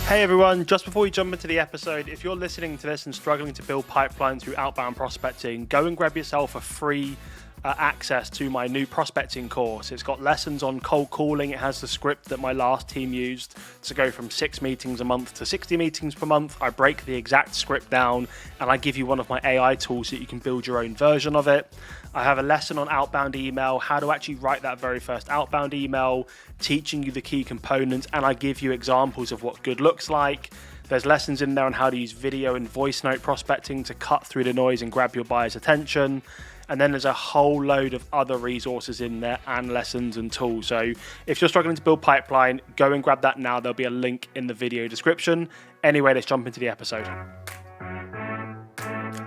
Hey everyone, just before we jump into the episode, if you're listening to this and struggling to build pipeline through outbound prospecting, go and grab yourself a free access to my new prospecting course. It's got lessons on cold calling. It has the script that my last team used to go from 6 meetings a month to 60 meetings per month. I break the exact script down and I give you one of my AI tools so that you can build your own version of it. I have a lesson on outbound email, how to actually write that very first outbound email, teaching you the key components, and I give you examples of what good looks like. There's lessons in there on how to use video and voice note prospecting to cut through the noise and grab your buyer's attention. And then there's a whole load of other resources in there and lessons and tools. So if you're struggling to build pipeline, go and grab that now. There'll be a link in the video description. Anyway, let's jump into the episode.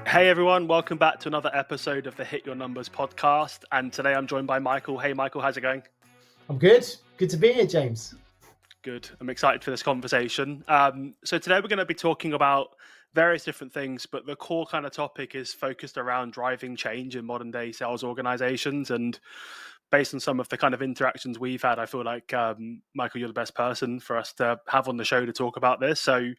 Hey everyone, welcome back to another episode of the Hit Your Numbers podcast. And today I'm joined by Michael. Hey Michael, how's it going? I'm good. Good to be here, James. Good. I'm excited for this conversation. So today we're going to be talking about various different things, but the core kind of topic is focused around driving change in modern day sales organizations. And based on some of the kind of interactions we've had, I feel like, Michael, you're the best person for us to have on the show to talk about this. So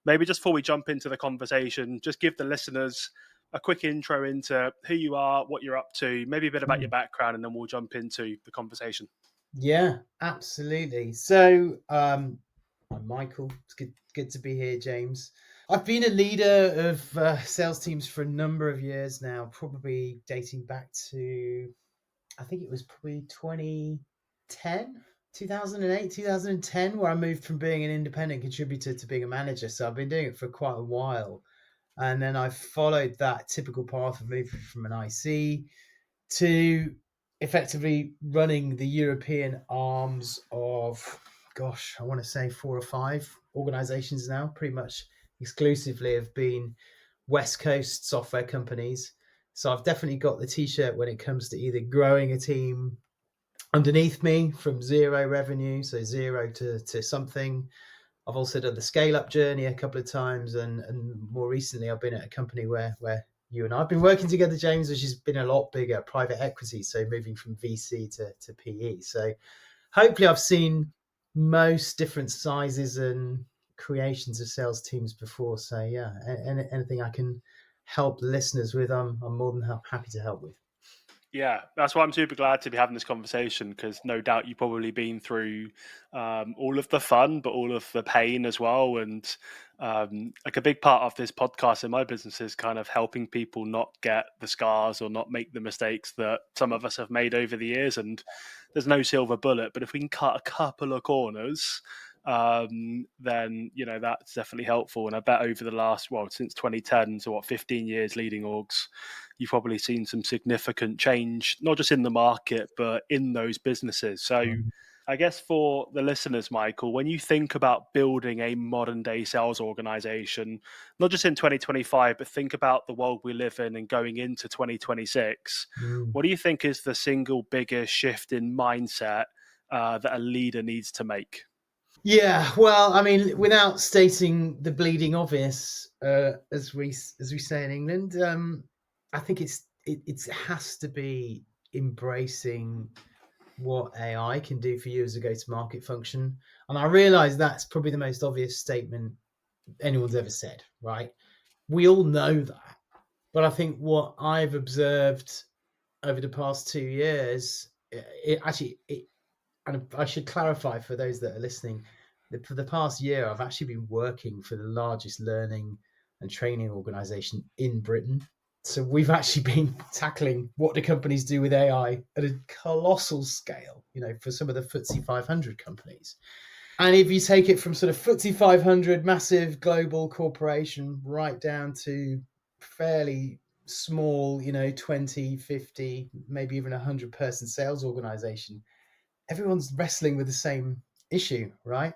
maybe just before we jump into the conversation, just give the listeners a quick intro into who you are, what you're up to, maybe a bit about your background, and then we'll jump into the conversation. Yeah, absolutely. So I'm Michael. It's good to be here, James. I've been a leader of sales teams for a number of years now, probably dating back to, I think it was probably 2008, 2010, where I moved from being an independent contributor to being a manager. So I've been doing it for quite a while. And then I followed that typical path of moving from an IC to effectively running the European arms of, I want to say 4 or 5 organizations now, pretty much exclusively have been West Coast software companies. So I've definitely got the t-shirt when it comes to either growing a team underneath me from zero revenue, so zero to something. I've also done the scale up journey a couple of times, and more recently I've been at a company where you and I have been working together, James, which has been a lot bigger, private equity, so moving from VC to PE. So hopefully I've seen most different sizes and creations of sales teams before. So yeah, anything I can help listeners with, I'm more than happy to help with. Yeah, that's why I'm super glad to be having this conversation, because no doubt you've probably been through all of the fun, but all of the pain as well. And like a big part of this podcast in my business is kind of helping people not get the scars or not make the mistakes that some of us have made over the years. And there's no silver bullet, but if we can cut a couple of corners, then that's definitely helpful. And I bet over the last since 2010, so 15 years leading orgs, you've probably seen some significant change, not just in the market but in those businesses. So I guess for the listeners, Michael, when you think about building a modern day sales organization, not just in 2025, but think about the world we live in and going into 2026, what do you think is the single biggest shift in mindset that a leader needs to make? Yeah, well, I mean, without stating the bleeding obvious, as we say in England, I think it has to be embracing what AI can do for you as a go-to-market function. And I realize that's probably the most obvious statement anyone's ever said, right? We all know that. But I think what I've observed over the past 2 years, and I should clarify for those that are listening, that for the past year, I've actually been working for the largest learning and training organization in Britain. So we've actually been tackling what do companies do with AI at a colossal scale, for some of the FTSE 500 companies. And if you take it from sort of FTSE 500, massive global corporation, right down to fairly small, 20, 50, maybe even 100 person sales organization, everyone's wrestling with the same issue, right?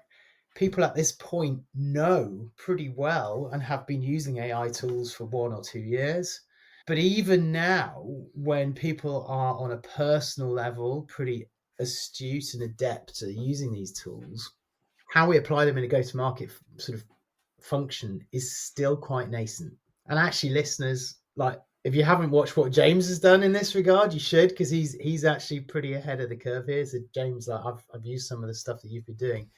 People at this point know pretty well and have been using AI tools for 1 or 2 years. But even now, when people are on a personal level pretty astute and adept at using these tools, how we apply them in a go-to-market sort of function is still quite nascent. And actually, listeners, like, if you haven't watched what James has done in this regard, you should, because he's actually pretty ahead of the curve here. So James, I've used some of the stuff that you've been doing,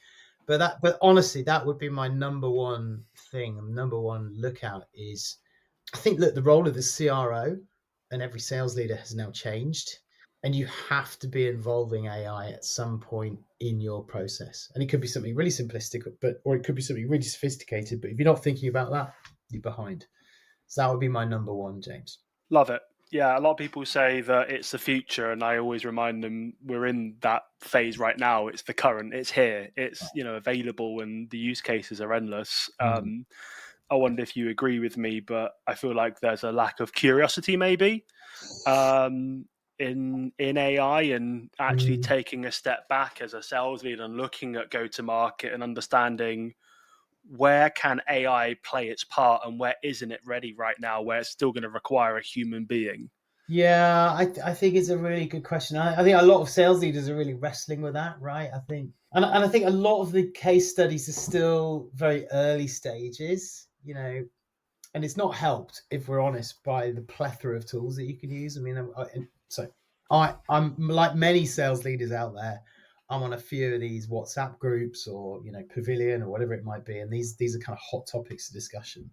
But honestly, that would be my number one thing. Number one lookout is, I think that the role of the CRO and every sales leader has now changed, and you have to be involving AI at some point in your process. And it could be something really simplistic, or it could be something really sophisticated. But if you're not thinking about that, you're behind. So that would be my number one, James. Love it. Yeah, a lot of people say that it's the future, and I always remind them we're in that phase right now. It's the current. It's here. It's available, and the use cases are endless. Mm. I wonder if you agree with me, but I feel like there's a lack of curiosity, maybe, um, in AI, and actually Mm. taking a step back as a sales leader and looking at go to market and understanding where can AI play its part and where isn't it ready right now, where it's still going to require a human being. Yeah, I think it's a really good question. I think a lot of sales leaders are really wrestling with that, right? I think, and I think a lot of the case studies are still very early stages, and it's not helped, if we're honest, by the plethora of tools that you can use. I mean, I'm like many sales leaders out there. I'm on a few of these WhatsApp groups, or Pavilion, or whatever it might be, and these are kind of hot topics of discussion.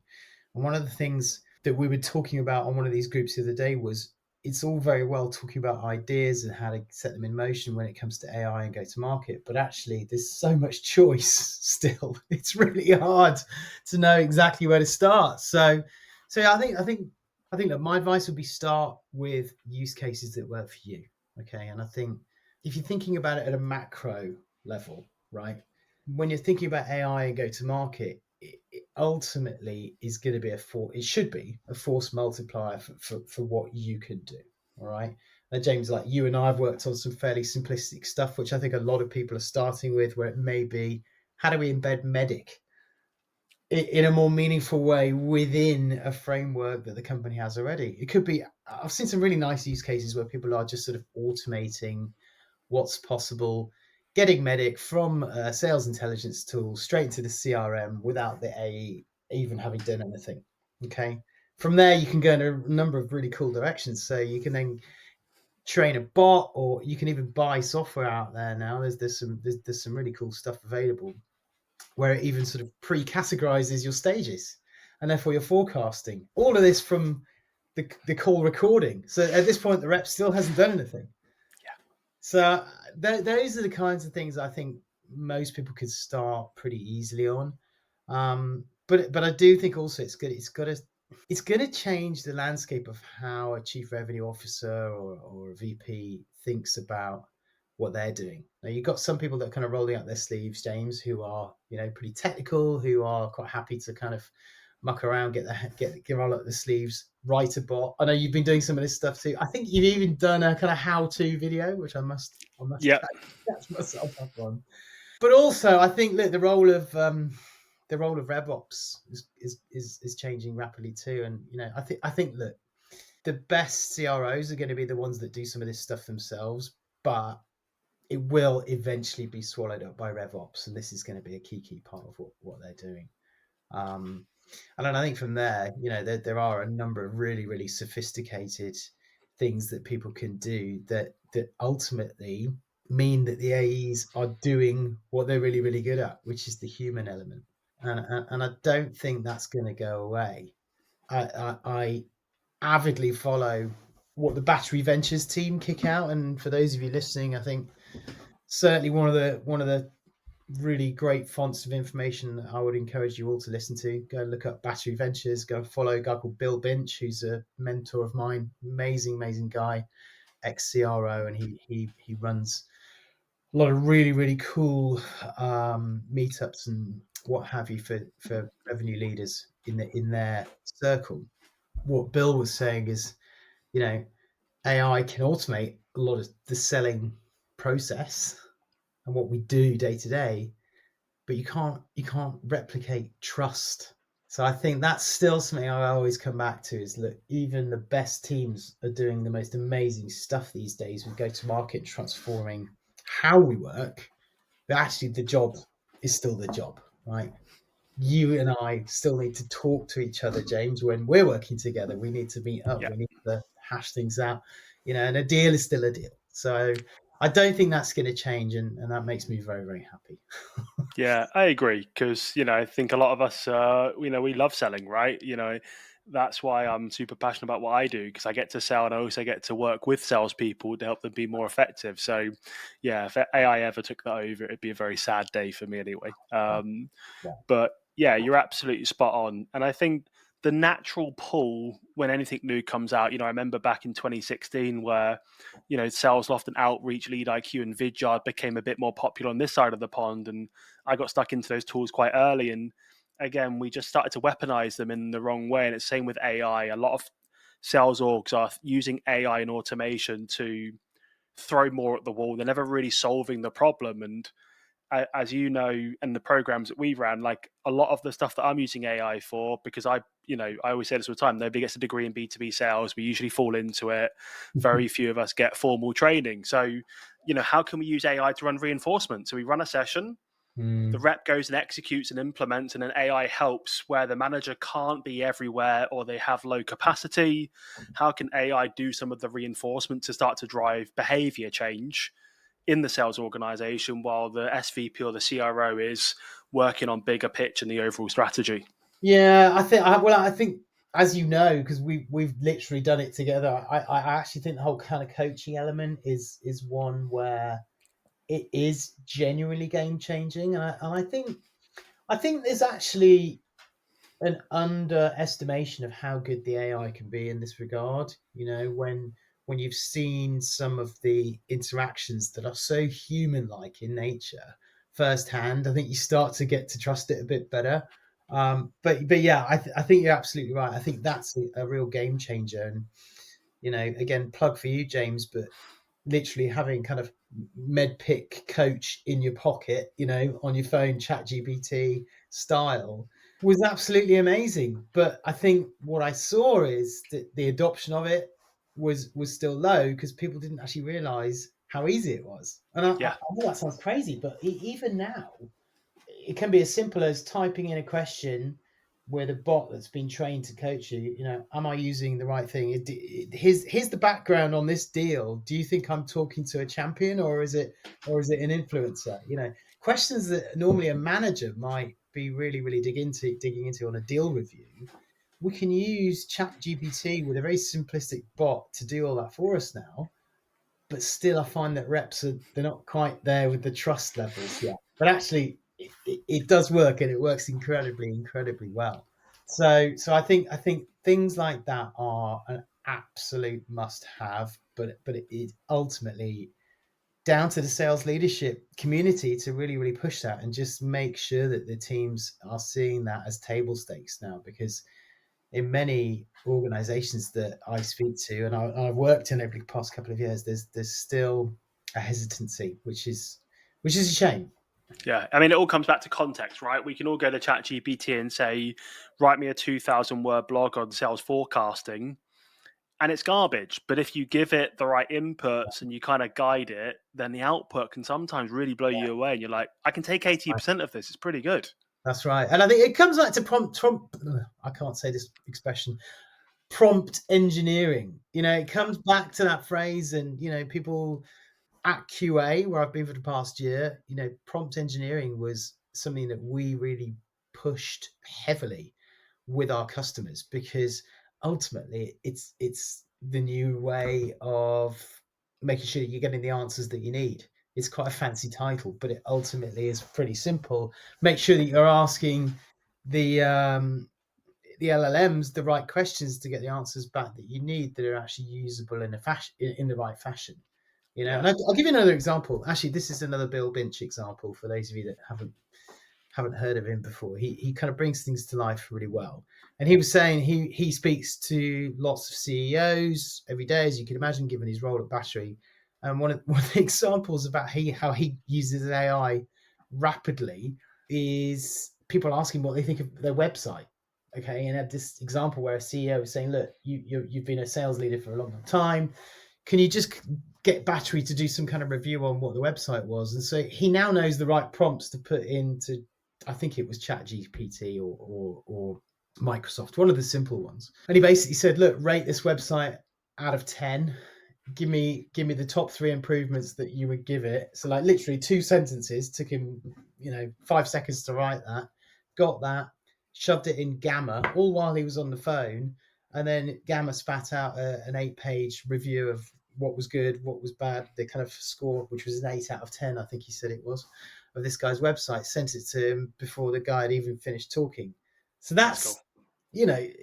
And one of the things that we were talking about on one of these groups the other day was, it's all very well talking about ideas and how to set them in motion when it comes to AI and go to market, but actually there's so much choice still. It's really hard to know exactly where to start. So yeah, I think that my advice would be, start with use cases that work for you. Okay. And I think if you're thinking about it at a macro level, right? When you're thinking about AI and go to market, it ultimately is going to be it should be a force multiplier for what you can do. All right. Now, James, like you and I have worked on some fairly simplistic stuff, which I think a lot of people are starting with, where it may be, how do we embed Medic in a more meaningful way within a framework that the company has already? It could be, I've seen some really nice use cases where people are just sort of automating what's possible, getting Medic from a sales intelligence tool straight into the CRM without the AE even having done anything. Okay. From there, you can go in a number of really cool directions. So you can then train a bot, or you can even buy software out there now. There's some really cool stuff available where it even sort of pre-categorizes your stages, and therefore your forecasting. All of this from the call recording. So at this point, the rep still hasn't done anything. Yeah. So those are the kinds of things I think most people could start pretty easily on. But I do think also it's good. It's going to change the landscape of how a chief revenue officer or a VP thinks about what they're doing. Now, you've got some people that are kind of rolling out their sleeves, James, who are pretty technical, who are quite happy to kind of muck around, get roll up the sleeves, write a bot. I know you've been doing some of this stuff too. I think you've even done a kind of how-to video, which I must Yeah. catch myself up on. But also, I think that the role of RevOps is changing rapidly too. And I think that the best CROs are going to be the ones that do some of this stuff themselves, but it will eventually be swallowed up by RevOps, and this is going to be a key part of what they're doing. And then I think from there, there are a number of really, really sophisticated things that people can do that ultimately mean that the AEs are doing what they're really, really good at, which is the human element. And I don't think that's going to go away. I avidly follow what the Battery Ventures team kick out, and for those of you listening, I think certainly one of the really great fonts of information that I would encourage you all to listen to. Go look up Battery Ventures. Go follow a guy called Bill Binch, who's a mentor of mine. Amazing guy, ex CRO, and he runs a lot of really, really cool meetups and what have you for revenue leaders in their circle. What Bill was saying is, AI can automate a lot of the selling process and what we do day to day, but you can't replicate trust. So I think that's still something I always come back to, is look, even the best teams are doing the most amazing stuff these days with go to market, transforming how we work, but actually the job is still the job, right? You and I still need to talk to each other, James, when we're working together. We need to meet up, Yeah. we need to hash things out, and a deal is still a deal. So I don't think that's going to change, and that makes me very, very happy. Yeah, I agree because I think a lot of us, we love selling, right? That's why I'm super passionate about what I do because I get to sell and I also get to work with salespeople to help them be more effective. So, yeah, if AI ever took that over, it'd be a very sad day for me anyway. Yeah, yeah. But yeah, you're absolutely spot on. And I think the natural pull when anything new comes out, I remember back in 2016 where, Sales Loft and Outreach, Lead IQ, and Vidyard became a bit more popular on this side of the pond. And I got stuck into those tools quite early. And again, we just started to weaponize them in the wrong way. And it's same with AI. A lot of sales orgs are using AI and automation to throw more at the wall. They're never really solving the problem. And as you know, and the programs that we ran, like a lot of the stuff that I'm using AI for, because I always say this all the time, nobody gets a degree in B2B sales. We usually fall into it. Very few of us get formal training. So, how can we use AI to run reinforcement? So we run a session, the Mm. rep goes and executes and implements, and then AI helps where the manager can't be everywhere or they have low capacity. How can AI do some of the reinforcement to start to drive behavior change in the sales organization while the SVP or the CRO is working on bigger pitch and the overall strategy? Yeah, I think as you know, because we've literally done it together. I actually think the whole kind of coaching element is one where it is genuinely game changing, and I think there's actually an underestimation of how good the AI can be in this regard. When you've seen some of the interactions that are so human-like in nature firsthand, I think you start to get to trust it a bit better. But yeah, I think you're absolutely right. I think that's a real game changer. And again, plug for you, James, but literally having kind of MedPick coach in your pocket, on your phone, chat GPT style, was absolutely amazing. But I think what I saw is that the adoption of it was still low because people didn't actually realize how easy it was. And I Yeah, know that sounds crazy, but even now, it can be as simple as typing in a question with a bot that's been trained to coach you. Am I using the right thing? Here's the background on this deal. Do you think I'm talking to a champion, or is it an influencer? Questions that normally a manager might be really, really digging into on a deal review. We can use Chat GPT with a very simplistic bot to do all that for us now. But still, I find that they're not quite there with the trust levels yet. But actually, it does work, and it works incredibly, incredibly well. So I think things like that are an absolute must-have. But it ultimately down to the sales leadership community to really, really push that and just make sure that the teams are seeing that as table stakes now, because in many organizations that I speak to, and I've worked in over the past couple of years, there's still a hesitancy, which is a shame. yeah. I mean, it all comes back to context, right? We can all go to ChatGPT and say, write me a 2,000 word blog on sales forecasting, and it's garbage. But if you give it the right inputs and you kind of guide it, then the output can sometimes really blow Yeah, you away. And you're like, I can take that's right. 80% of this. It's pretty good. That's right. And I think it comes back to prompt. I can't say this expression. Prompt engineering. It comes back to that phrase, and people at QA, where I've been for the past year, prompt engineering was something that we really pushed heavily with our customers, because ultimately it's the new way of making sure you're getting the answers that you need. It's quite a fancy title, but it ultimately is pretty simple. Make sure that you're asking the the LLMs the right questions to get the answers back that you need, that are actually usable in the right fashion. And Yeah. I'll give you another example. Actually, this is another Bill Binch example for those of you that haven't heard of him before. He kind of brings things to life really well. And he was saying he speaks to lots of CEOs every day, as you can imagine, given his role at Battery. And one of the examples about how he uses AI rapidly is people asking what they think of their website. Okay, and had this example where a CEO was saying, "Look, you've been a sales leader for a long time. Can you just get Battery to do some kind of review on what the website was?" And so he now knows the right prompts to put into, I think it was Chat GPT or Microsoft, one of the simple ones. And he basically said, "Look, rate this website out of 10. give me the top 3 improvements that you would give it. So like literally 2 sentences, took him 5 seconds to write that. Got that, shoved it in Gamma all while he was on the phone, and then Gamma spat out an 8-page review of what was good, what was bad. They kind of scored, which was an 8 out of 10, I think he said it was, of this guy's website. Sent it to him before the guy had even finished talking. So That's cool. that's,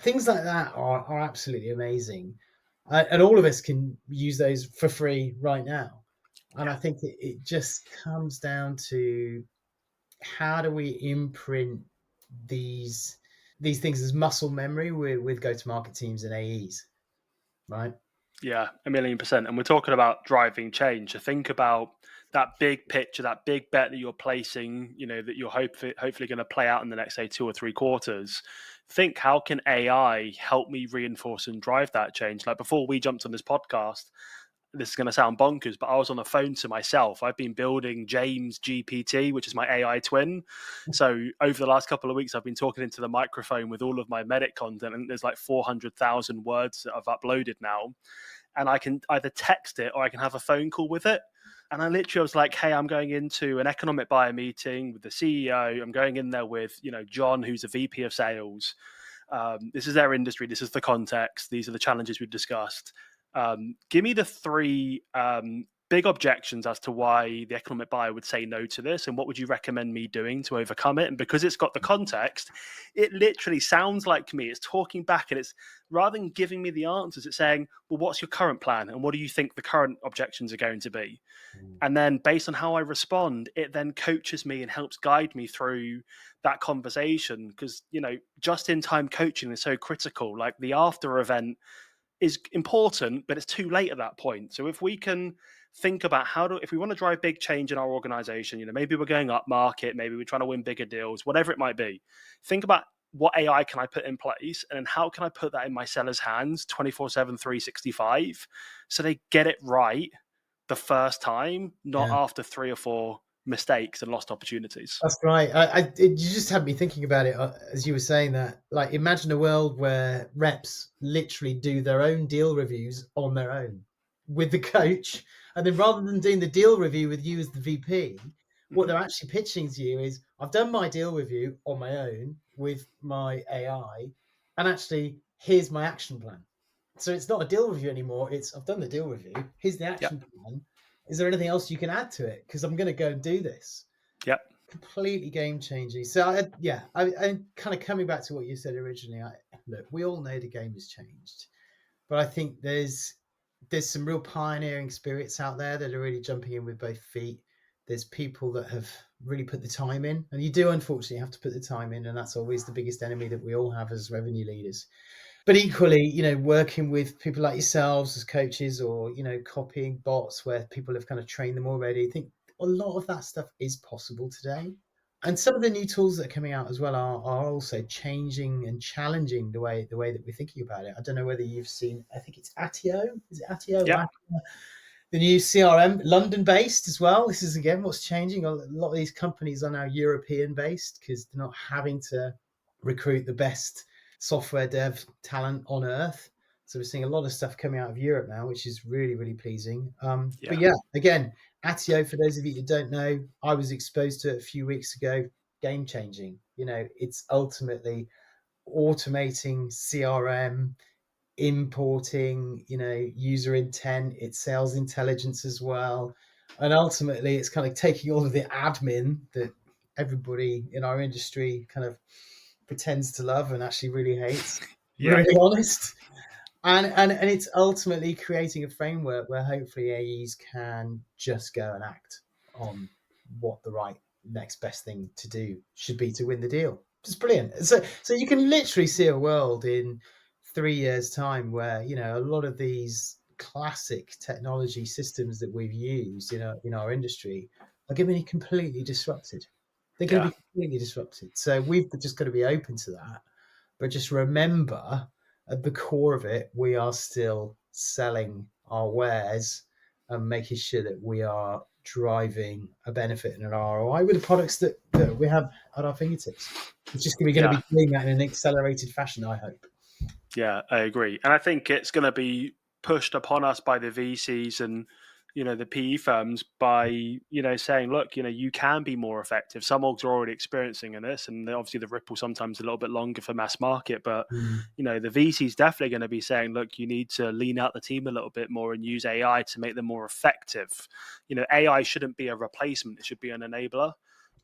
things like that are absolutely amazing. And all of us can use those for free right now. And I think it just comes down to, how do we imprint these things as muscle memory with go-to-market teams and AEs, right? Yeah, 1,000,000%. And we're talking about driving change. So think about that big picture, that big bet that you're placing, that you're hopefully going to play out in the next, say, 2 or 3 quarters. Think, how can AI help me reinforce and drive that change? Like before we jumped on this podcast, this is going to sound bonkers, but I was on the phone to myself. I've been building James GPT, which is my AI twin. So over the last couple of weeks, I've been talking into the microphone with all of my medic content, and there's like 400,000 words that I've uploaded now. And I can either text it or I can have a phone call with it. And I literally was like, hey, I'm going into an economic buyer meeting with the CEO. I'm going in there with, John, who's a VP of sales. This is their industry. This is the context. These are the challenges we've discussed. Give me the 3 big objections as to why the economic buyer would say no to this, and what would you recommend me doing to overcome it? And because it's got the context, it literally sounds like me. It's talking back, and it's, rather than giving me the answers, it's saying, well, what's your current plan? And what do you think the current objections are going to be? And then based on how I respond, it then coaches me and helps guide me through that conversation. Because, just in time coaching is so critical. Like the after event is important, but it's too late at that point. So if we can think about if we want to drive big change in our organization, maybe we're going up market, maybe we're trying to win bigger deals, whatever it might be, think about, what AI can I put in place, and then how can I put that in my sellers' hands 24/7, 365, so they get it right the first time, not Yeah, after 3 or 4 mistakes and lost opportunities. that's right. You just had me thinking about it as you were saying that. Like, imagine a world where reps literally do their own deal reviews on their own with the coach, and then rather than doing the deal review with you as the VP, what Mm-hmm. they're actually pitching to you is, I've done my deal review on my own with my AI, and actually here's my action plan. So it's not a deal review anymore. It's, I've done the deal review. Here's the action Yep. plan. Is there anything else you can add to it? Because I'm going to go and do this. Yep. Completely game changing. So I kind of coming back to what you said originally. Look, we all know the game has changed, but I think there's some real pioneering spirits out there that are really jumping in with both feet. There's people that have really put the time in, and you do unfortunately have to put the time in, and that's always the biggest enemy that we all have as revenue leaders. But equally, working with people like yourselves as coaches, or copying bots where people have kind of trained them already, I think a lot of that stuff is possible today. And some of the new tools that are coming out as well are also changing and challenging the way that we're thinking about it. I don't know whether you've seen, I think it's Atio. Is it Atio? Yep. The new CRM, London based as well. This is again what's changing. A lot of these companies are now European based because they're not having to recruit the best software dev talent on earth. So we're seeing a lot of stuff coming out of Europe now, which is really, really pleasing. But yeah, again, Atio, for those of you who don't know, I was exposed to it a few weeks ago. Game changing. It's ultimately automating CRM, importing, user intent, it's sales intelligence as well. And ultimately, it's kind of taking all of the admin that everybody in our industry kind of pretends to love and actually really hates, Yep. really honest. And it's ultimately creating a framework where hopefully AEs can just go and act on what the right next best thing to do should be to win the deal. It's brilliant. So you can literally see a world in 3 years' time where a lot of these classic technology systems that we've used in our industry are going to be completely disrupted. They're going Yeah. to be completely disrupted. So we've just got to be open to that. But just remember, at the core of it, we are still selling our wares and making sure that we are driving a benefit and an ROI with the products that we have at our fingertips. It's just going to be doing that in an accelerated fashion, I hope. Yeah, I agree. And I think it's going to be pushed upon us by the VCs and the PE firms by saying, look, you can be more effective. Some orgs are already experiencing this, and obviously the ripple sometimes a little bit longer for mass market, but the VC's definitely going to be saying, look, you need to lean out the team a little bit more and use AI to make them more effective. AI shouldn't be a replacement; it should be an enabler.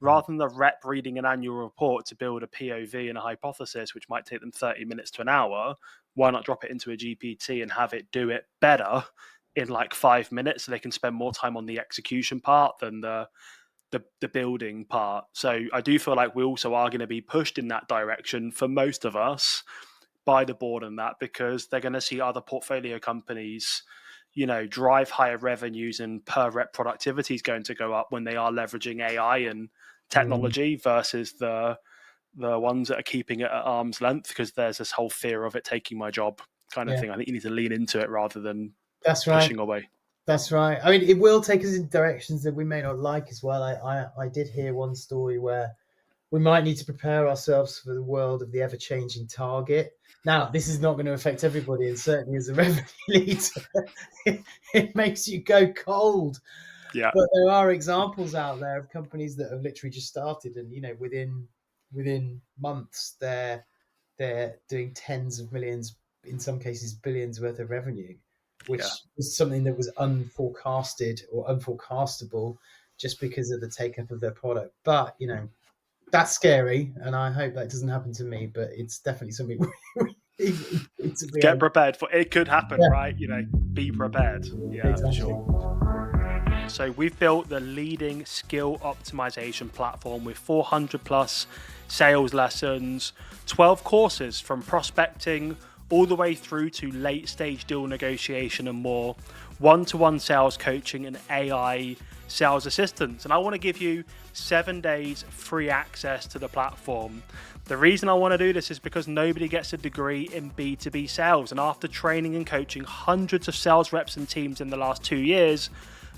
Rather than the rep reading an annual report to build a POV and a hypothesis, which might take them 30 minutes to an hour, why not drop it into a GPT and have it do it better in like 5 minutes, so they can spend more time on the execution part than the building part. So I do feel like we also are going to be pushed in that direction for most of us by the board and that, because they're going to see other portfolio companies drive higher revenues and per rep productivity is going to go up when they are leveraging AI and technology versus the ones that are keeping it at arm's length, because there's this whole fear of it taking my job kind of thing. I think you need to lean into it rather than pushing away. That's right. I mean, it will take us in directions that we may not like as well. I did hear one story where we might need to prepare ourselves for the world of the ever-changing target. Now, this is not going to affect everybody, and certainly as a revenue leader, it makes you go cold. Yeah. But there are examples out there of companies that have literally just started, and within months they're doing tens of millions, in some cases billions worth of revenue, which was something that was unforecasted or unforecastable just because of the take-up of their product. But that's scary, and I hope that doesn't happen to me. But it's definitely something we need to be get prepared for. It could happen, right? Be prepared. Yeah, exactly. for sure. So we've built the leading skill optimization platform with 400 plus sales lessons, 12 courses from prospecting all the way through to late stage deal negotiation and more, one-to-one sales coaching and AI sales assistance. And I want to give you 7 days free access to the platform. The reason I want to do this is because nobody gets a degree in B2B sales. And after training and coaching hundreds of sales reps and teams in the last 2 years,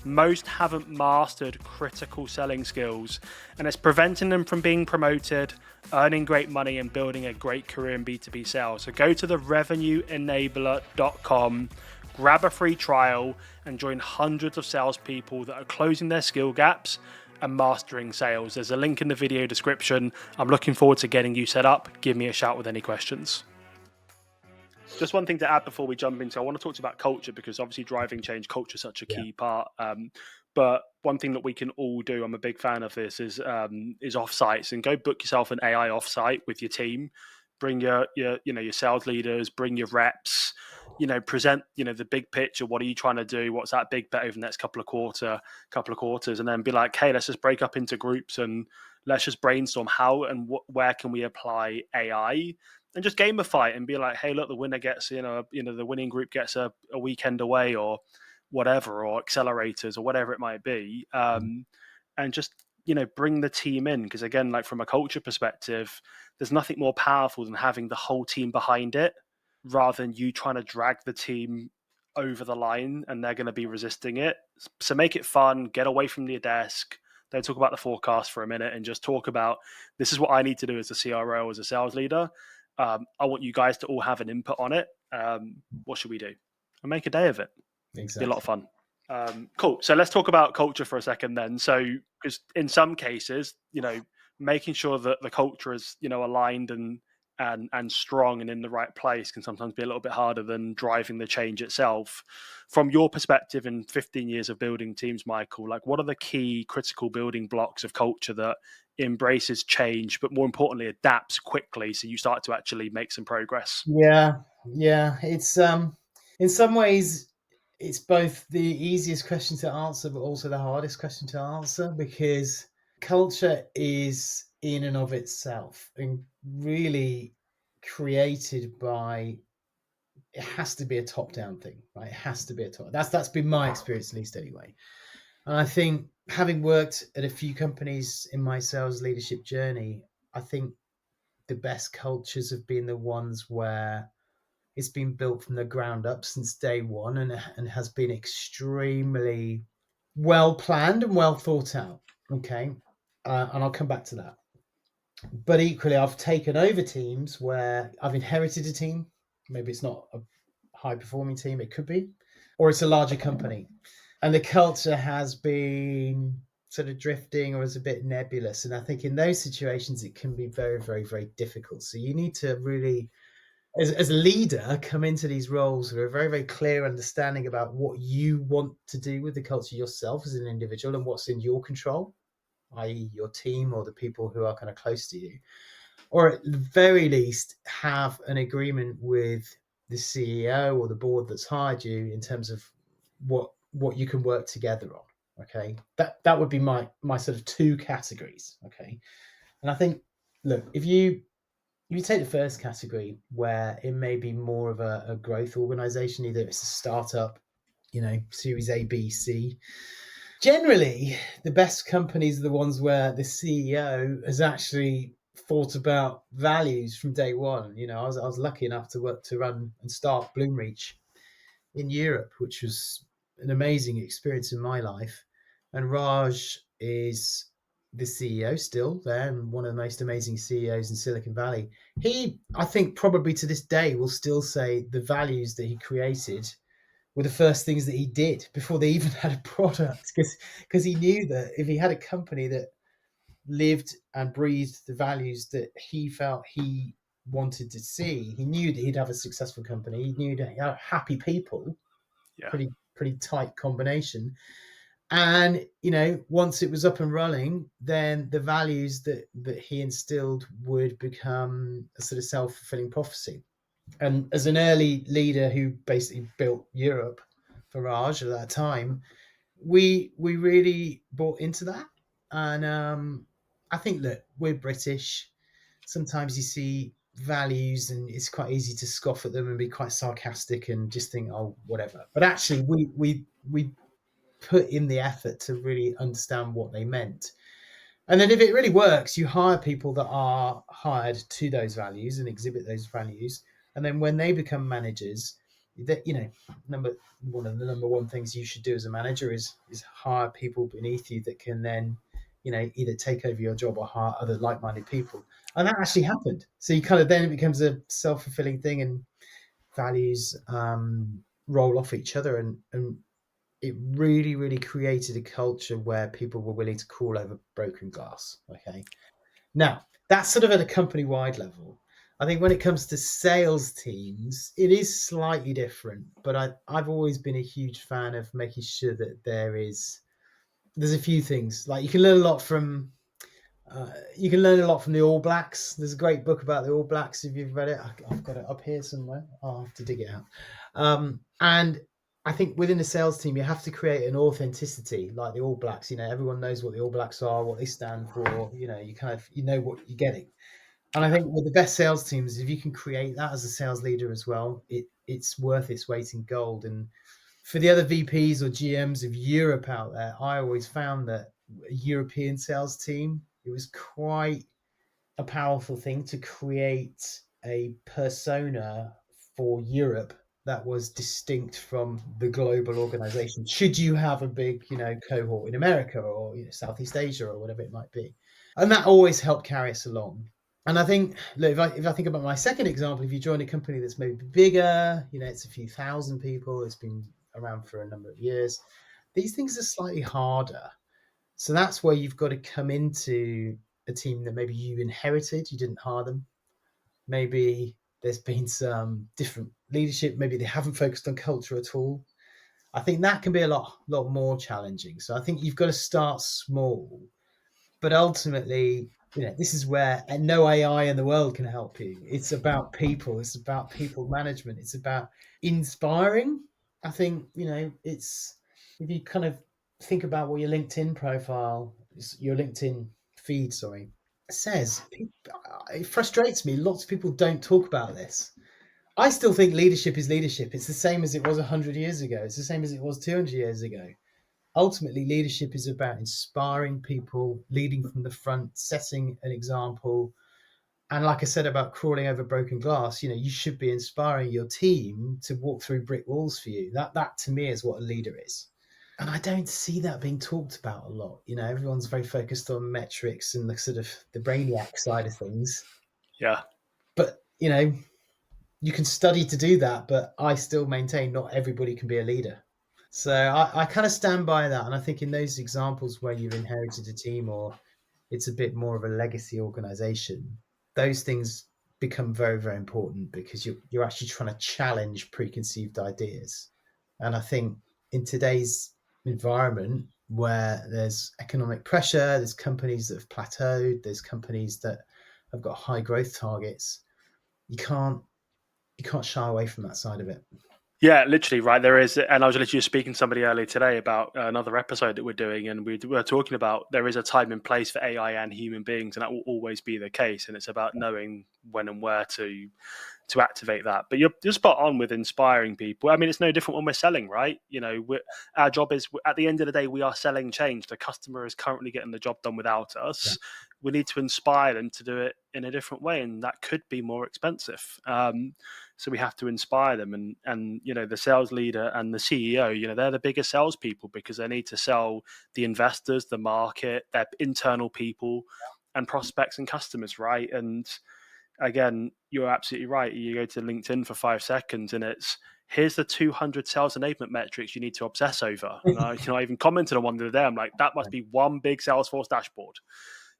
most haven't mastered critical selling skills, and it's preventing them from being promoted, earning great money, and building a great career in B2B sales. So go to the revenueenabler.com, grab a free trial, and join hundreds of salespeople that are closing their skill gaps and mastering sales. There's a link in the video description. I'm looking forward to getting you set up. Give me a shout with any questions. Just one thing to add before we jump into, I want to talk to you about culture, because obviously driving change, culture is such a key part. But one thing that we can all do, I'm a big fan of this, is offsites, and go book yourself an AI offsite with your team. Bring your sales leaders, bring your reps, present, the big picture. What are you trying to do? What's that big bet over the next couple of quarters? And then be like, hey, let's just break up into groups and let's just brainstorm how and where can we apply AI, and just gamify it and be like, hey, look, the winner gets, the winning group gets a weekend away or whatever, or accelerators or whatever it might be. And just, bring the team in. Because again, like from a culture perspective, there's nothing more powerful than having the whole team behind it, rather than you trying to drag the team over the line and they're going to be resisting it. So make it fun, get away from your desk. Don't talk about the forecast for a minute and just talk about, this is what I need to do as a CRO, as a sales leader. I want you guys to all have an input on it. What should we do? And make a day of it. Exactly. Be a lot of fun. Cool. So let's talk about culture for a second then. So, because in some cases, making sure that the culture is, aligned and strong and in the right place can sometimes be a little bit harder than driving the change itself. From your perspective in 15 years of building teams, Michael, like what are the key critical building blocks of culture that embraces change, but more importantly, adapts quickly so you start to actually make some progress? Yeah. It's in some ways it's both the easiest question to answer, but also the hardest question to answer, because culture is in and of itself and really created by, it has to be a top-down thing, right? It has to be a top. That's been my experience, at least anyway. And I think, having worked at a few companies in my sales leadership journey, I think the best cultures have been the ones where it's been built from the ground up since day one, and has been extremely well planned and well thought out. Okay. And I'll come back to that. But equally, I've taken over teams where I've inherited a team. Maybe it's not high performing team, it could be, or it's a larger company. And the culture has been sort of drifting or is a bit nebulous. And I think in those situations, it can be very, very, very difficult. So you need to really, as a leader, come into these roles with a very, very clear understanding about what you want to do with the culture yourself as an individual and what's in your control, i.e., your team or the people who are kind of close to you, or at the very least have an agreement with the CEO or the board that's hired you in terms of what you can work together on. Okay, that would be my sort of two categories. Okay, and I think, look, if you take the first category where it may be more of a growth organization, either it's a startup, Series A, B, C. Generally, the best companies are the ones where the CEO has actually thought about values from day one. I was lucky enough to run and start Bloomreach in Europe, which was an amazing experience in my life. And Raj is the CEO still there and one of the most amazing CEOs in Silicon Valley. He, I think, probably to this day will still say the values that he created were the first things that he did before they even had a product, because he knew that if he had a company that lived and breathed the values that he felt he wanted to see, he knew that he'd have a successful company. He knew that he'd have happy people, Yeah. pretty tight combination. And once it was up and running, then the values that he instilled would become a sort of self-fulfilling prophecy. And as an early leader who basically built Europe for Raj at that time, we really bought into that. And I think that we're British. Sometimes you see values and it's quite easy to scoff at them and be quite sarcastic and just think, oh, whatever. But actually, we put in the effort to really understand what they meant. And then if it really works, you hire people that are hired to those values and exhibit those values. And then when they become managers, that one of the number one things you should do as a manager is hire people beneath you that can then, either take over your job or hire other like-minded people. And that actually happened. So you kind of then it becomes a self-fulfilling thing, and values roll off each other, and it really, really created a culture where people were willing to crawl over broken glass. Okay. Now, that's sort of at a company wide level. I think when it comes to sales teams, it is slightly different, but I've always been a huge fan of making sure that there's a few things. Like, you can learn a lot from the All Blacks. There's a great book about the All Blacks. If you've read it, I've got it up here somewhere. I'll have to dig it out. And I think within the sales team, you have to create an authenticity, like the All Blacks. Everyone knows what the All Blacks are, what they stand for. You know what you're getting. And I think with the best sales teams, if you can create that as a sales leader as well, it's worth its weight in gold. And for the other VPs or GMs of Europe out there, I always found that a European sales team, it was quite a powerful thing to create a persona for Europe that was distinct from the global organization. Should you have a big, cohort in America or Southeast Asia or whatever it might be, and that always helped carry us along. And I think, look, if I think about my second example, if you join a company that's maybe bigger, it's a few thousand people, it's been around for a number of years, these things are slightly harder. So that's where you've got to come into a team that maybe you inherited, you didn't hire them. Maybe there's been some different leadership, maybe they haven't focused on culture at all. I think that can be a lot more challenging. So I think you've got to start small, but ultimately, this is where no AI in the world can help you. It's about people. It's about people management. It's about inspiring. I think, it's, if you kind of think about what your LinkedIn profile, your LinkedIn feed, sorry, says, it frustrates me. Lots of people don't talk about this. I still think leadership is leadership. It's the same as it was 100 years ago. It's the same as it was 200 years ago. Ultimately, leadership is about inspiring people, leading from the front, setting an example. And like I said about crawling over broken glass, you should be inspiring your team to walk through brick walls for you. That to me is what a leader is. And I don't see that being talked about a lot. Everyone's very focused on metrics and the sort of the brainiac side of things. Yeah. But, you can study to do that, but I still maintain not everybody can be a leader. So I kind of stand by that. And I think in those examples where you've inherited a team or it's a bit more of a legacy organization, those things become very, very important because you're actually trying to challenge preconceived ideas. And I think in today's environment where there's economic pressure, there's companies that have plateaued, there's companies that have got high growth targets, you can't shy away from that side of it. Yeah, literally, right. There is, and I was literally just speaking to somebody earlier today about another episode that we're doing, and we were talking about there is a time and place for AI and human beings, and that will always be the case. And it's about knowing when and where to activate that. But you're spot on with inspiring people. I mean, it's no different when we're selling, right? You know, our job is at the end of the day, we are selling change. The customer is currently getting the job done without Yeah. us. We need to inspire them to do it in a different way, and that could be more expensive. So we have to inspire them, and you know, the sales leader and the CEO, you know, they're the biggest salespeople because they need to sell the investors, the market, their internal people, and prospects and customers, right? And again, you're absolutely right. You go to LinkedIn for 5 seconds, and it's here's the 200 sales enablement metrics you need to obsess over. And I even commented on one the other day. I'm like, that must be one big Salesforce dashboard.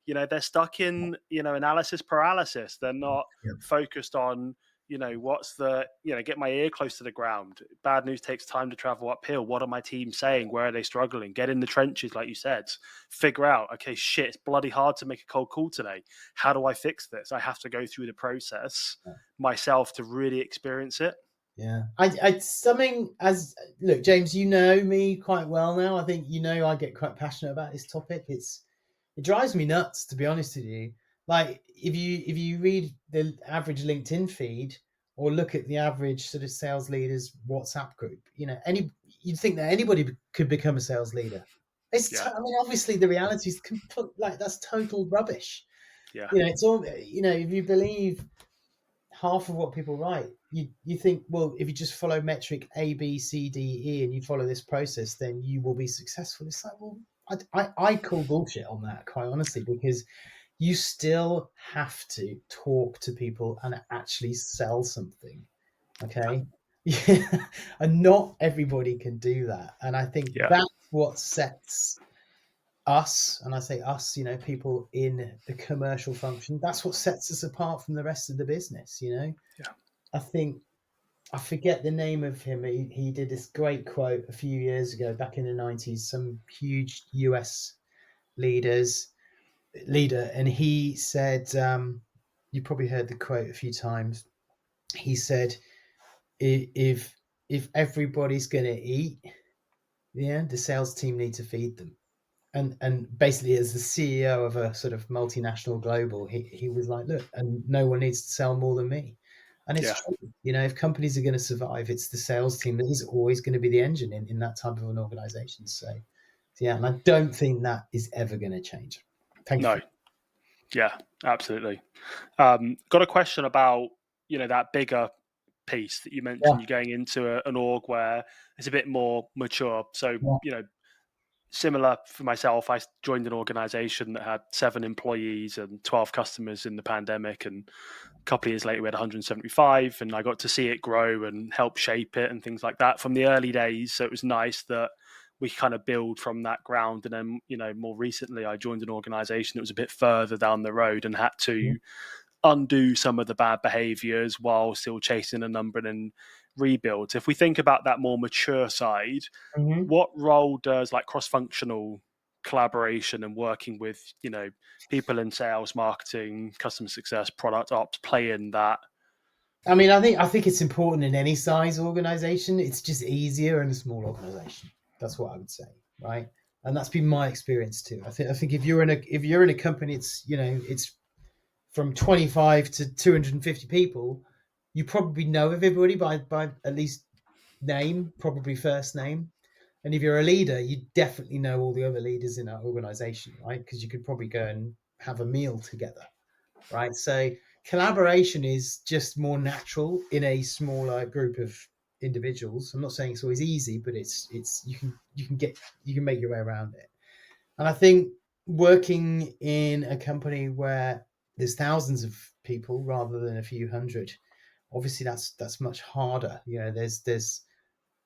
You know, they're stuck in, you know, analysis paralysis. They're not Yeah. focused on, you know, what's the, you know, get my ear close to the ground. Bad news takes time to travel uphill. What are my team saying? Where are they struggling? Get in the trenches, like you said. Figure out, okay, shit, it's bloody hard to make a cold call today. How do I fix this? I have to go through the process myself to really experience it. Yeah. I something as look, James, you know me quite well now. I think you know I get quite passionate about this topic. It drives me nuts, to be honest with you. Like if you read the average LinkedIn feed or look at the average sort of sales leaders WhatsApp group, you know, you'd think that anybody could become a sales leader. Yeah, I mean, obviously the reality is like that's total rubbish. yeah, You know, it's all you know. If you believe half of what people write, you think, well, if you just follow metric A, B, C, D, E, and you follow this process, then you will be successful. It's like, well, I call bullshit on that, quite honestly, because you still have to talk to people and actually sell something. Okay. Yeah. And not everybody can do that. And I think yeah, that's what sets us, and I say us, you know, people in the commercial function, that's what sets us apart from the rest of the business, you know. yeah, I think I forget the name of him. He did this great quote a few years ago, back in the 90s, some huge US leaders leader, and he said, you probably heard the quote a few times. He said, if everybody's going to eat, yeah, the sales team need to feed them. And basically, as the CEO of a sort of multinational global, he was like, look, and no one needs to sell more than me. And it's yeah. true. You know, if companies are going to survive, it's the sales team that is always going to be the engine in that type of an organization. So yeah, and I don't think that is ever going to change. No, Thankfully. yeah, absolutely. Got a question about, you know, that bigger piece that you Yeah, mentioned. You're going into an org where it's a bit more mature. So, yeah. you know, similar for myself, I joined an organization that had 7 employees and 12 customers in the pandemic. And a couple of years later, we had 175, and I got to see it grow and help shape it and things like that from the early days. So it was nice that we kind of build from that ground. And then, you know, more recently, I joined an organization that was a bit further down the road and had to undo some of the bad behaviors while still chasing a number and rebuild. If we think about that more mature side, Mm-hmm. what role does like cross-functional collaboration and working with, you know, people in sales, marketing, customer success, product ops play in that? I mean, I think it's important in any size organization. It's just easier in a small organization. That's what I would say, right? And that's been my experience too. I think if you're in a company, it's you know it's from 25 to 250 people, you probably know everybody by at least name, probably first name. And if you're a leader, you definitely know all the other leaders in that organization, right? Because you could probably go and have a meal together, right? So collaboration is just more natural in a smaller group of individuals. I'm not saying it's always easy, but it's you can make your way around it. And I think working in a company where there's thousands of people rather than a few hundred, obviously that's much harder. You know, there's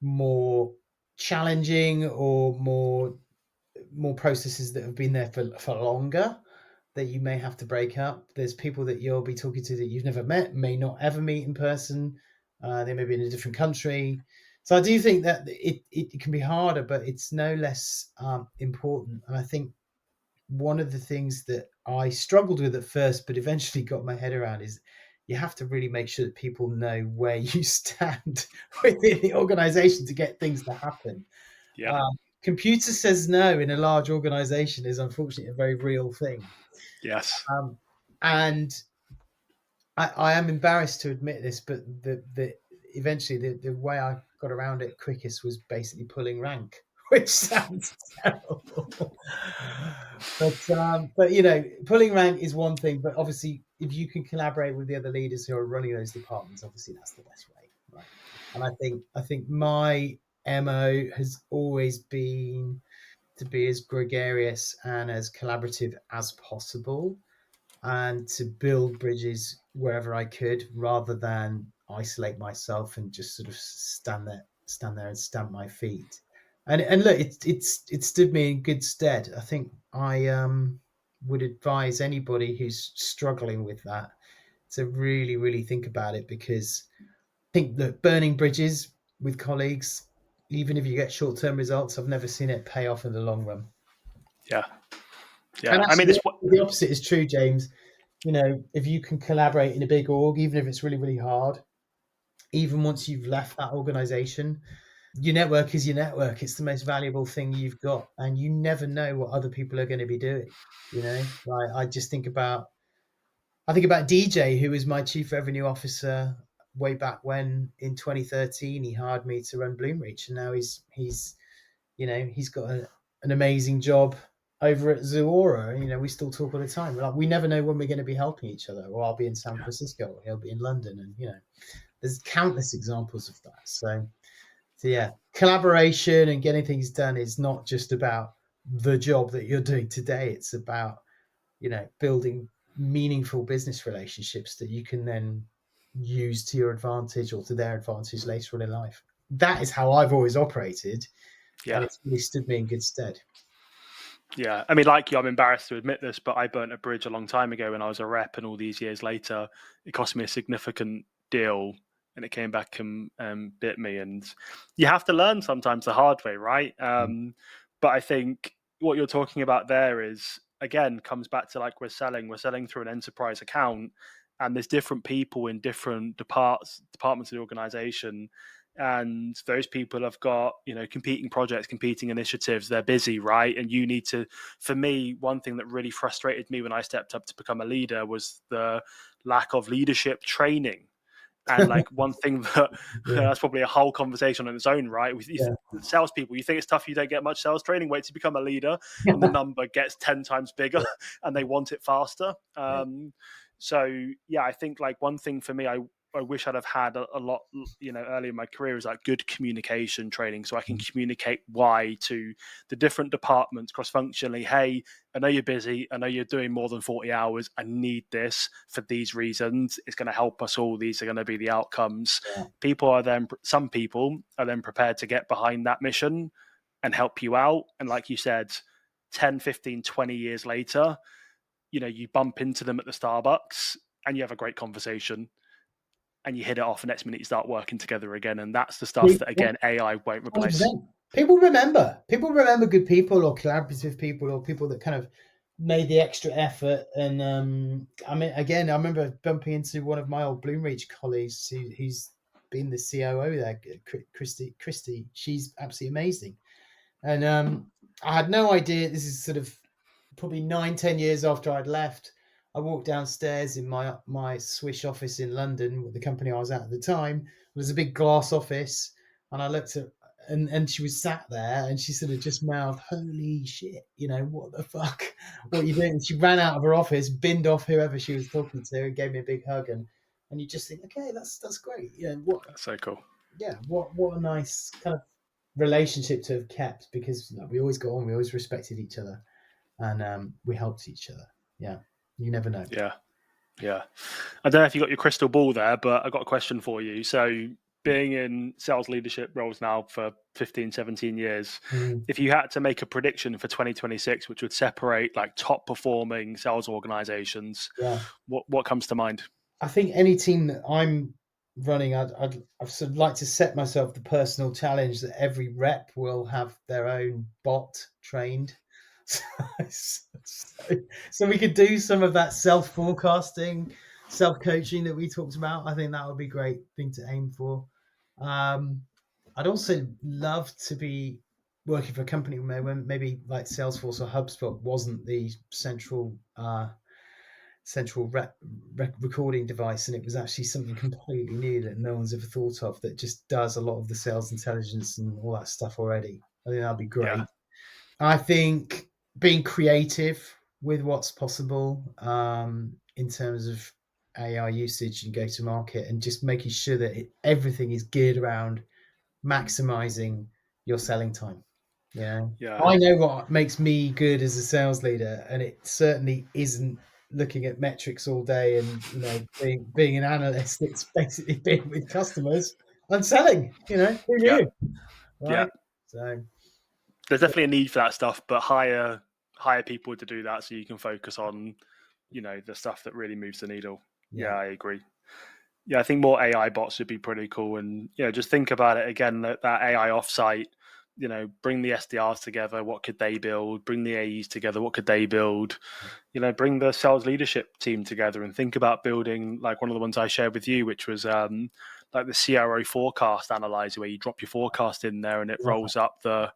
more challenging or more processes that have been there for longer that you may have to break up. There's people that you'll be talking to that you've never met, may not ever meet in person. They may be in a different country. So I do think that it can be harder, but it's no less important. And I think one of the things that I struggled with at first, but eventually got my head around is you have to really make sure that people know where you stand within the organization to get things to happen. Yeah. Computer says no in a large organization is unfortunately a very real thing. Yes. And I am embarrassed to admit this, but eventually the way I got around it quickest was basically pulling rank, which sounds terrible. But you know, pulling rank is one thing, but obviously if you can collaborate with the other leaders who are running those departments, obviously that's the best way, right? And I think my MO has always been to be as gregarious and as collaborative as possible and to build bridges wherever I could rather than isolate myself and just sort of stand there and stamp my feet. And look, it stood me in good stead. I think I would advise anybody who's struggling with that to really, really think about it, because I think that burning bridges with colleagues, even if you get short term results, I've never seen it pay off in the long run. Yeah. And Yeah. I mean, actually, it's what. the opposite is true, James. You know, if you can collaborate in a big org, even if it's really, really hard, even once you've left that organization, your network is your network. It's the most valuable thing you've got. And you never know what other people are going to be doing. You know, like I think about DJ, who was my chief revenue officer way back when in 2013. He hired me to run Bloomreach, and now he's you know, he's got an amazing job over at Zuora. You know, we still talk all the time. We're like, we never know when we're going to be helping each other. Or I'll be in San Francisco, or he'll be in London, and you know, there's countless examples of that. So yeah, collaboration and getting things done is not just about the job that you're doing today. It's about, you know, building meaningful business relationships that you can then use to your advantage or to their advantage later on in life. That is how I've always operated, and Yeah. it's really stood me in good stead. Yeah, I mean, like you, I'm embarrassed to admit this, but I burnt a bridge a long time ago when I was a rep, and all these years later, it cost me a significant deal, and it came back and bit me. And you have to learn sometimes the hard way, right? But I think what you're talking about there is again comes back to like we're selling through an enterprise account, and there's different people in different departments of the organization, and those people have got, you know, competing projects, competing initiatives, they're busy, right? And you need to, for me, one thing that really frustrated me when I stepped up to become a leader was the lack of leadership training. And like one thing that Yeah, that's probably a whole conversation on its own, right? With yeah, salespeople, you think it's tough, you don't get much sales training. Wait to become a leader, and the number gets 10 times bigger, and they want it faster. yeah. So yeah, I think like one thing for me, I wish I'd have had a lot, you know, early in my career is like good communication training, so I can communicate why to the different departments cross functionally. Hey, I know you're busy. I know you're doing more than 40 hours. I need this for these reasons. It's going to help us all. These are going to be the outcomes. Some people are then prepared to get behind that mission and help you out. And like you said, 10, 15, 20 years later, you know, you bump into them at the Starbucks and you have a great conversation and you hit it off. And next minute you start working together again. And that's the stuff that, again, AI won't replace. 100%. People remember. People remember good people or collaborative people or people that kind of made the extra effort. And I mean, again, I remember bumping into one of my old Bloomreach colleagues who's been the COO there, Christy. She's absolutely amazing. And I had no idea. This is sort of probably 9, 10 years after I'd left. I walked downstairs in my Swish office in London with the company I was at the time. It was a big glass office, and I looked at and she was sat there, and she sort of just mouthed, "Holy shit, you know what the fuck? What are you doing?" And she ran out of her office, binned off whoever she was talking to, and gave me a big hug. And you just think, okay, that's great. You know what? That's so cool. Yeah, what a nice kind of relationship to have kept, because you know, we always got on, we always respected each other, and we helped each other. Yeah, you never know. Yeah. Yeah. I don't know if you got your crystal ball there, but I got a question for you. So, being in sales leadership roles now for 15, 17 years, Mm. if you had to make a prediction for 2026, which would separate like top performing sales organizations, Yeah. what comes to mind? I think any team that I'm running, I'd sort of like to set myself the personal challenge that every rep will have their own bot trained. So, so we could do some of that self forecasting, self coaching that we talked about. I think that would be a great thing to aim for. Um, I'd also love to be working for a company where maybe like Salesforce or HubSpot wasn't the central recording device, and it was actually something completely new that no one's ever thought of, that just does a lot of the sales intelligence and all that stuff already. I think that'd be Yeah. great. I think being creative with what's possible in terms of AI usage and go to market, and just making sure that everything is geared around maximizing your selling time. Yeah. Yeah. I know what makes me good as a sales leader, and it certainly isn't looking at metrics all day and being an analyst. It's basically being with customers and selling. Who Yeah. knew, Yeah. right? So There's yeah, definitely a need for that stuff, but hire people to do that so you can focus on, the stuff that really moves the needle. yeah, Yeah, I agree. Yeah, I think more AI bots would be pretty cool. And, just think about it again, that AI offsite, bring the SDRs together. What could they build? Bring the AEs together. What could they build? Bring the sales leadership team together and think about building like one of the ones I shared with you, which was like the CRO forecast analyzer, where you drop your forecast in there and it love that, rolls up the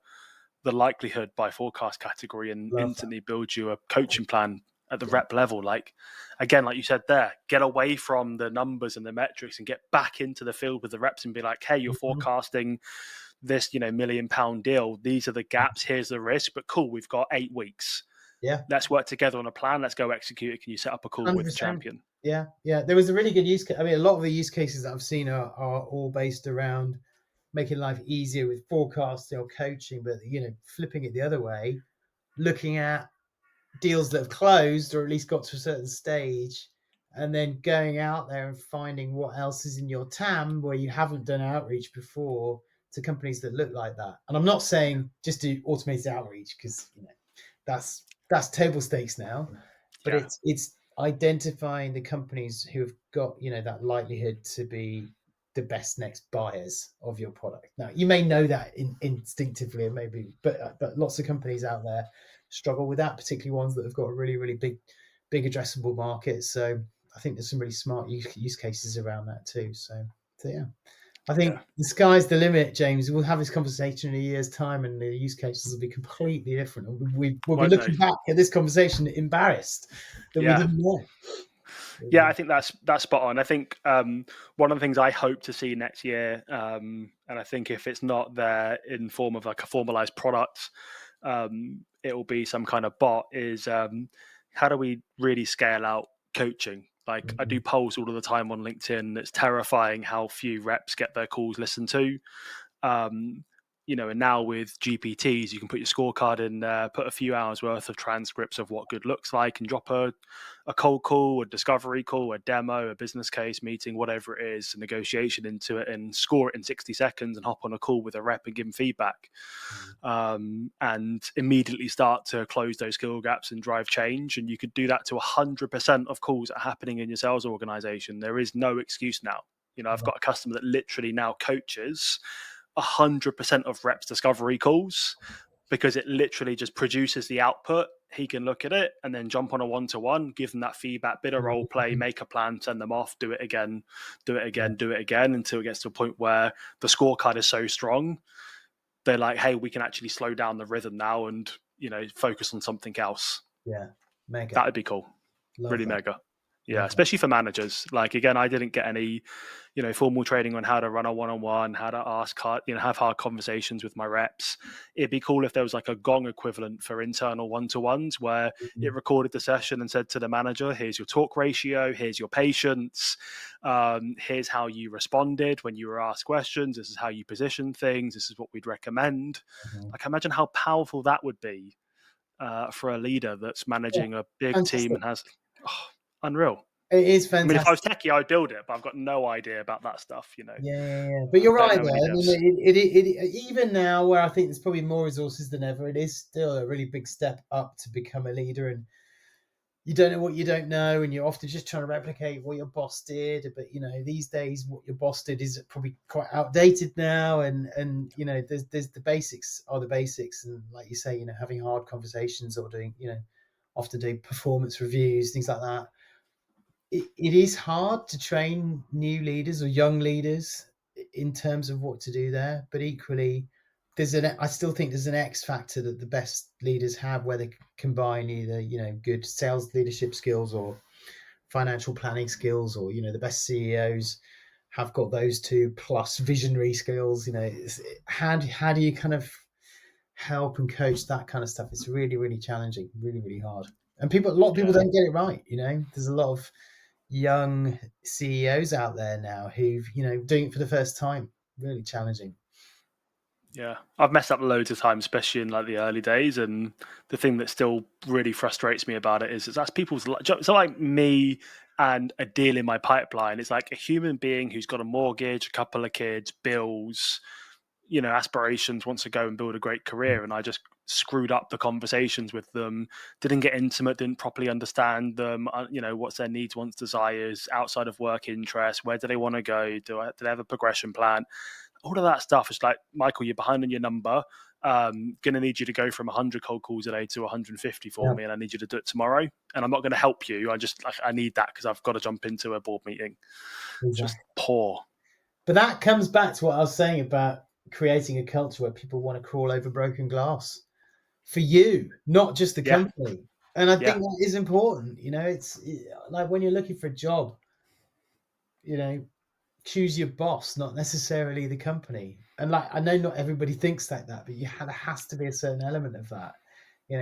likelihood by forecast category and love that. instantly builds you a coaching plan at the Yeah, rep level. Like, again, like you said there, get away from the numbers and the metrics and get back into the field with the reps and be like, hey, you're mhm, forecasting this, £1 million deal. These are the gaps. Here's the risk. But cool, we've got 8 weeks. yeah, Let's work together on a plan. Let's go execute it. Can you set up a call with the 100%. champion? Yeah, yeah. There was a really good use case. I mean, a lot of the use cases that I've seen are all based around making life easier with forecasting or coaching, but flipping it the other way, looking at deals that have closed or at least got to a certain stage, and then going out there and finding what else is in your TAM where you haven't done outreach before to companies that look like that. And I'm not saying just do automated outreach, because that's table stakes now, but Yeah. it's identifying the companies who have got that likelihood to be the best next buyers of your product. Now you may know that instinctively, and maybe, but lots of companies out there struggle with that, particularly ones that have got a really really big addressable market. So I think there's some really smart use cases around that too. So yeah, I Yeah. think the sky's the limit, James. We'll have this conversation in a year's time, and the use cases will be completely different. We'll be Won't they? looking back at this conversation embarrassed that we Yeah. didn't know. Yeah, I think that's spot on. I think one of the things I hope to see next year, and I think if it's not there in form of like a formalized product, it will be some kind of bot. Is how do we really scale out coaching? Like, I do Mhm. polls all of the time on LinkedIn. It's terrifying how few reps get their calls listened to. Um, and now with GPTs, you can put your scorecard in there, put a few hours worth of transcripts of what good looks like, and drop a cold call, a discovery call, a demo, a business case meeting, whatever it is, a negotiation into it, and score it in 60 seconds and hop on a call with a rep and give them feedback. And immediately start to close those skill gaps and drive change. And you could do that to 100% of calls that are happening in your sales organization. There is no excuse now. I've got a customer that literally now coaches 100% of reps discovery calls, because it literally just produces the output. He can look at it and then jump on a one-to-one, give them that feedback, bit of role play, make a plan, send them off, do it again, do it again, do it again, until it gets to a point where the scorecard is so strong. They're like, hey, we can actually slow down the rhythm now and, focus on something else. Yeah, That mega. would be cool. Love Really that. mega. Yeah, Love that. especially for managers. Like, again, I didn't get any, formal training on how to run a one-on-one, how to ask hard, have hard conversations with my reps. It'd be cool if there was like a gong equivalent for internal one-to-ones, where it Mhm. recorded the session and said to the manager, here's your talk ratio, here's your patience, here's how you responded when you were asked questions, this is how you position things, this is what we'd recommend. Mhm. Like, imagine how powerful that would be for a leader that's Yeah, managing a big team fantastic. and has, oh, unreal. It is I mean, if I was fantastic. techie, I'd build it, but I've got no idea about that stuff. Yeah. But you're Don't right know there. any I mean, devs. even now, where I think there's probably more resources than ever, it is still a really big step up to become a leader. And you don't know what you don't know, and you're often just trying to replicate what your boss did. But these days, what your boss did is probably quite outdated now. And there's the basics are the basics, and like you say, having hard conversations or doing often doing performance reviews, things like that. It is hard to train new leaders or young leaders in terms of what to do there, but equally, I still think there's an X factor that the best leaders have, where they combine either good sales leadership skills or financial planning skills, or the best CEOs have got those two plus visionary skills. How do you kind of help and coach that kind of stuff? It's really, really challenging, really, really hard, and a lot of people Yeah. don't get it right. There's a lot of young CEOs out there now who've doing it for the first time. Really challenging. Yeah, I've messed up loads of times, especially in like the early days. And the thing that still really frustrates me about it is that's people's. So like me and a deal in my pipeline. It's like a human being who's got a mortgage, a couple of kids, bills, aspirations, wants to go and build a great career, and I just screwed up the conversations with them. Didn't get intimate. Didn't properly understand them. What's their needs, wants, desires outside of work interests. Where do they want to go? Do they have a progression plan? All of that stuff is like, Michael, you're behind on your number. Going to need you to go from 100 cold calls a day to 150 for Yeah, me, and I need you to do it tomorrow. And I'm not going to help you. I need that because I've got to jump into a board meeting. It's just exactly. poor. But that comes back to what I was saying about creating a culture where people want to crawl over broken glass for you, not just the Yeah, company. And I think yeah, that is important. Like when you're looking for a job, you know, choose your boss, not necessarily the company. And like I know not everybody thinks like that, but there has to be a certain element of that.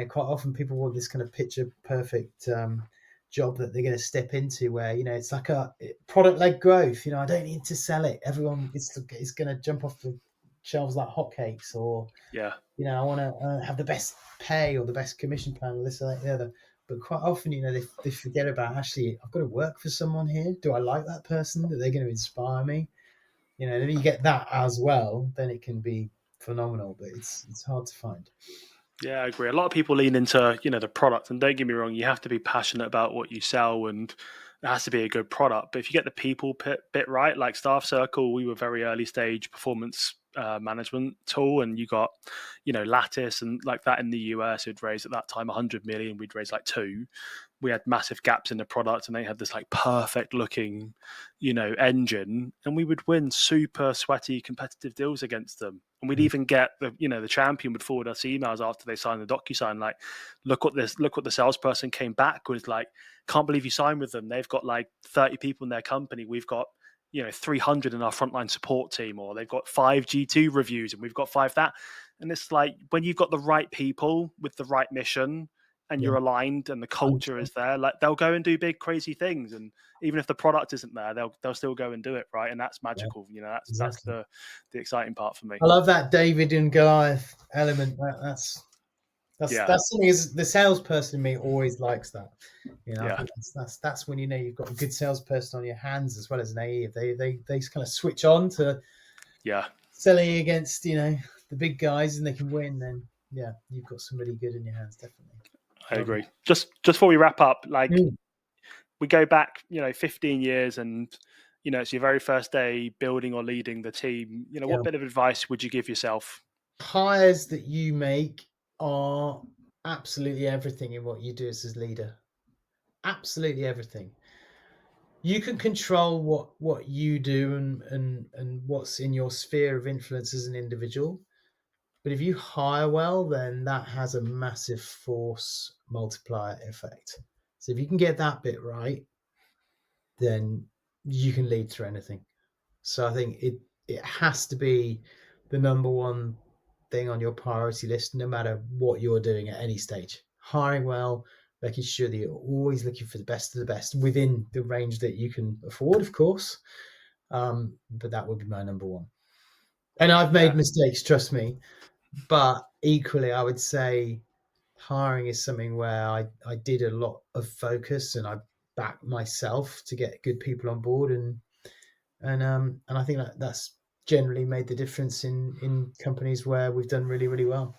Quite often people want this kind of picture perfect job that they're going to step into, where it's like a product led growth. I don't need to sell it. Everyone is going to jump off the shelves like hotcakes, or yeah, I want to have the best pay or the best commission plan, or this or that, the other. But quite often, they forget about, actually, I've got to work for someone here. Do I like that person? That they're going to inspire me? Then you get that as well, then it can be phenomenal. But it's hard to find. yeah. I agree. A lot of people lean into the product, and don't get me wrong, you have to be passionate about what you sell, and it has to be a good product. But if you get the people bit right, like Staff Circle, we were very early stage performance management tool, and you got Lattice and like that in the US, who'd raised at that time 100 million, we'd raised like two. We had massive gaps in the product, and they had this like perfect looking engine, and we would win super sweaty competitive deals against them. And we'd Mm. even get the champion would forward us emails after they signed the DocuSign, like, look what the salesperson came back with, like, can't believe you signed with them. They've got like 30 people in their company. We've got 300 in our frontline support team, or they've got 5 G2 reviews and we've got 5 that. And it's like, when you've got the right people with the right mission and Yeah, you're aligned and the culture 100%. is there, like, they'll go and do big crazy things. And even if the product isn't there, they'll still go and do it, right? And that's Yeah, magical. That's exactly. the exciting part for me. I love that David and Goliath element. That's Yeah, something, is the salesperson in me always likes that. I yeah, think that's when you've got a good salesperson on your hands as well as an AE. If they kind of switch on to yeah. selling against the big guys and they can win, then yeah, you've got somebody good in your hands, definitely. I Love agree. Just before we wrap up, that. like, we go back 15 years, and it's your very first day building or leading the team. Yeah. What bit of advice would you give yourself? Hires that you make are absolutely everything in what you do as a leader. Absolutely everything. You can control what you do and what's in your sphere of influence as an individual. But if you hire well, then that has a massive force multiplier effect. So if you can get that bit right, then you can lead through anything. So I think it has to be the number one thing on your priority list, no matter what you're doing at any stage. Hiring well, making sure that you're always looking for the best of the best within the range that you can afford, of course. But that would be my number one. And I've made Yeah, mistakes, trust me. But equally, I would say hiring is something where I did a lot of focus, and I back myself to get good people on board, and I think that's generally made the difference in companies where we've done really, really well.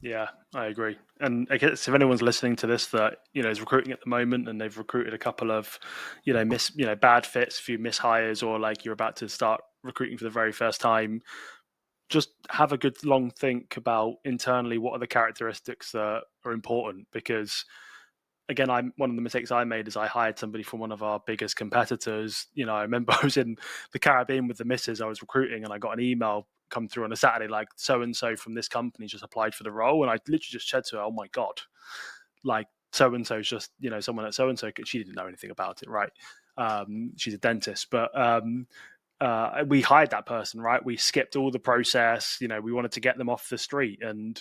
Yeah, I agree. And I guess if anyone's listening to this that is recruiting at the moment and they've recruited a couple of bad fits, a few mishires, or like you're about to start recruiting for the very first time, just have a good long think about internally what are the characteristics that are important. Because again, one of the mistakes I made is I hired somebody from one of our biggest competitors. I remember I was in the Caribbean with the missus I was recruiting, and I got an email come through on a Saturday, like so and so from this company just applied for the role, and I literally just said to her, "Oh my god, like so and so's just someone at so and so." She didn't know anything about it, right? She's a dentist, but we hired that person, right? We skipped all the process. We wanted to get them off the street, and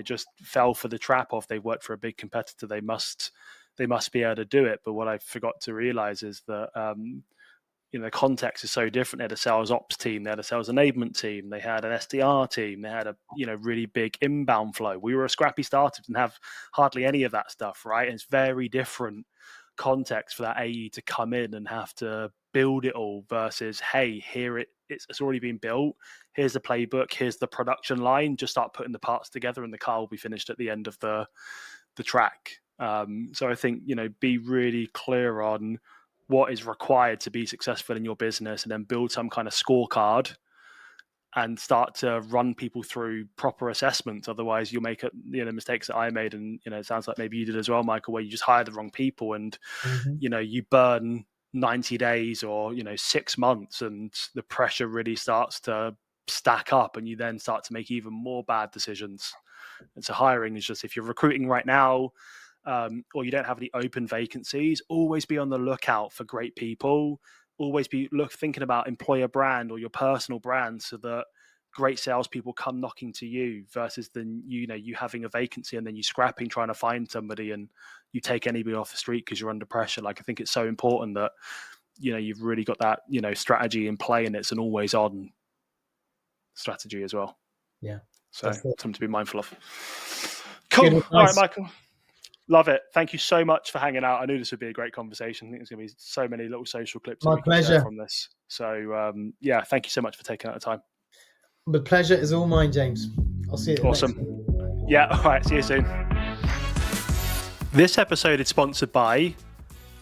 just fell for the trap of they worked for a big competitor. They must be able to do it. But what I forgot to realize is that the context is so different. They had a sales ops team, they had a sales enablement team, they had an SDR team, they had a really big inbound flow. We were a scrappy startup and have hardly any of that stuff, right? And it's very different context for that AE to come in and have to build it all versus, hey, here it's already been built. Here's the playbook. Here's the production line. Just start putting the parts together, and the car will be finished at the end of the track. So I think be really clear on what is required to be successful in your business, and then build some kind of scorecard and start to run people through proper assessments. Otherwise you'll make mistakes that I made, and it sounds like maybe you did as well, Michael, where you just hire the wrong people, and you burn 90 days or 6 months, and the pressure really starts to stack up, and you then start to make even more bad decisions. And so hiring is just, if you're recruiting right now, or you don't have any open vacancies, always be on the lookout for great people. Always be thinking about employer brand or your personal brand, so that great salespeople come knocking to you, versus then you having a vacancy and then you scrapping trying to find somebody, and you take anybody off the street because you're under pressure. Like, I think it's so important that you've really got that strategy in play, and it's an always on strategy as well. Yeah, so something to be mindful of. Cool. All right, Michael. Love it. Thank you so much for hanging out. I knew this would be a great conversation. I think there's going to be so many little social clips that we can share from this. So, thank you so much for taking out the time. The pleasure is all mine, James. I'll see you. Awesome. Yeah. All right. See you soon. This episode is sponsored by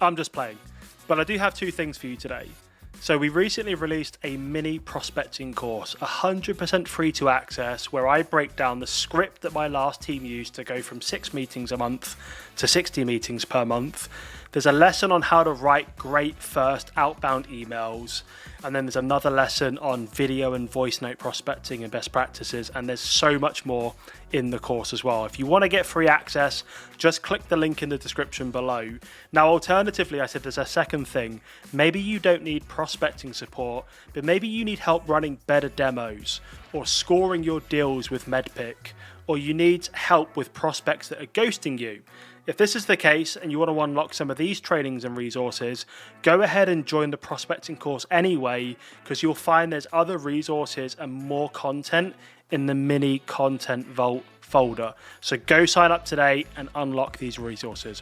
I'm Just Playing, but I do have 2 things for you today. So we recently released a mini prospecting course, 100% free to access, where I break down the script that my last team used to go from 6 meetings a month to 60 meetings per month. There's a lesson on how to write great first outbound emails. And then there's another lesson on video and voice note prospecting and best practices. And there's so much more in the course as well. If you want to get free access, just click the link in the description below. Now, alternatively, I said there's a second thing. Maybe you don't need prospecting support, but maybe you need help running better demos or scoring your deals with MedPick, or you need help with prospects that are ghosting you. If this is the case and you want to unlock some of these trainings and resources, go ahead and join the prospecting course anyway, because you'll find there's other resources and more content in the mini content vault folder. So go sign up today and unlock these resources.